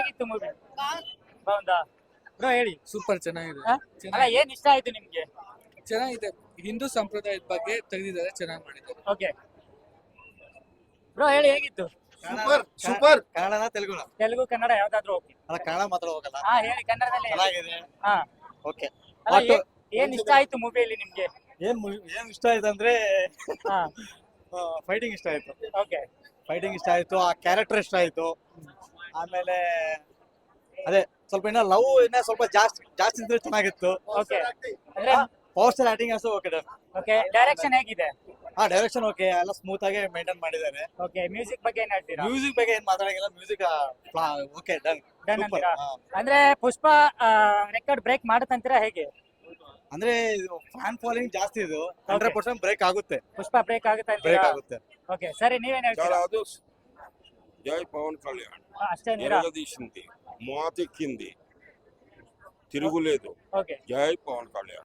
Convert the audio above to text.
ಹೇಗಿತ್ತು ಮೂವಿ? ಹೌದಾ ಬ್ರೋ ಹೇಳಿ. ಸೂಪರ್ ಚೆನ್ನಾಗಿದೆ. ಆ? ಅಲ್ಲ ಏನ್ ಇಷ್ಟ ಆಯ್ತು ನಿಮ್ಗೆ? ಚೆನ್ನಾಗಿದೆ. ಹಿಂದೂ ಸಂಪ್ರದಾಯದ ಬಗ್ಗೆ ತೆಗೆದಿದ್ದಾರೆ, ಚೆನ್ನಾಗಿ ಮಾಡಿದ್ದಾರೆ. ಓಕೆ ಬ್ರೋ ಹೇಳಿ ಹೇಗಿತ್ತು? Super super. ಕನ್ನಡನ ತೆಲುಗುನ? ತೆಲುಗು ಕನ್ನಡ ಯಾವ್ದಾದ್ರು ಓಕೆ. ಅಲ್ಲ ಕನ್ನಡ ಮಾತ್ರ ಹೋಗಲ್ಲ. ಹಾ ಹೇಳಿ ಕನ್ನಡದಲ್ಲಿ ಹೇಳಿ. ಚೆನ್ನಾಗಿದೆ. ಹಾ ಓಕೆ. ಅಲ್ಲ ಏನ್ ಇಷ್ಟ ಆಯ್ತು ಮೂವಿಯಲ್ಲಿ ನಿಮ್ಗೆ? ಏನ್ ಇಷ್ಟ ಆಯ್ತು ಅಂದ್ರೆ ಹಾ ಫೈಟಿಂಗ್ ಇಷ್ಟ ಆಯ್ತು. ಓಕೆ ಫೈಟಿಂಗ್ ಇಷ್ಟ ಆಯ್ತು, ಆ ಕ್ಯಾರೆಕ್ಟರ್ ಇಷ್ಟ ಆಯ್ತು. ಆಮೇಲೆ ಅದೇ ಸ್ವಲ್ಪ ಇನ್ನ ಲವ್ ಇನ್ನ ಸ್ವಲ್ಪ ಜಾಸ್ತಿ ಇದ್ರೆ ಚೆನ್ನಾಗಿತ್ತು. ಓಕೆ ಅಂದ್ರೆ ಪವರ್ ಸ್ಟಾರ್ ಆಕ್ಟಿಂಗ್ ಅಷ್ಟೇ ಓಕೆ ಡನ್. ಓಕೆ ಡೈರೆಕ್ಷನ್ ಹೇಗಿದೆ? ಹಾ ಡೈರೆಕ್ಷನ್ ಓಕೆ, ಎಲ್ಲ ಸ್ಮೂತ್ ಆಗಿ ಮೇಂಟೈನ್ ಮಾಡಿದ್ದಾರೆ. ಓಕೆ ಮ್ಯೂಸಿಕ್ ಬಗ್ಗೆ ಏನ್ ಹೇಳ್ತೀರಾ? ಮ್ಯೂಸಿಕ್ ಬಗ್ಗೆ ಏನ್ ಮಾತಾಡಂಗಿಲ್ಲ, ಮ್ಯೂಸಿಕ್ ಓಕೆ ಡನ್. Done ಅಂತೀರಾ? ಅಂದ್ರೆ ಪುಷ್ಪ ರೆಕಾರ್ಡ್ ಬ್ರೇಕ್ ಮಾಡುತ್ತಂತೀರಾ ಹೇಗೆ? ಅಂದ್ರೆ ಫ್ಯಾನ್ ಫಾಲೋಯಿಂಗ್ ಜಾಸ್ತಿ ಇದು, 100% ಬ್ರೇಕ್ ಆಗುತ್ತೆ. ಪುಷ್ಪ ಬ್ರೇಕ್ ಆಗುತ್ತೆ ಬ್ರೇಕ್ ಅಂತೀರಾ? ಆಗುತ್ತೆ. ಓಕೆ ಸರಿ ನೀವೇನ್ ಹೇಳ್ತೀರಾ? జై పవన్ కళ్యాణ్ ಅಷ್ಟೇ ಅಂತೀರಾ? నిలదీసింది, మాతెక్కింది, తిరుగులేదు. ఓకే జై పవన్ కళ్యాణ్.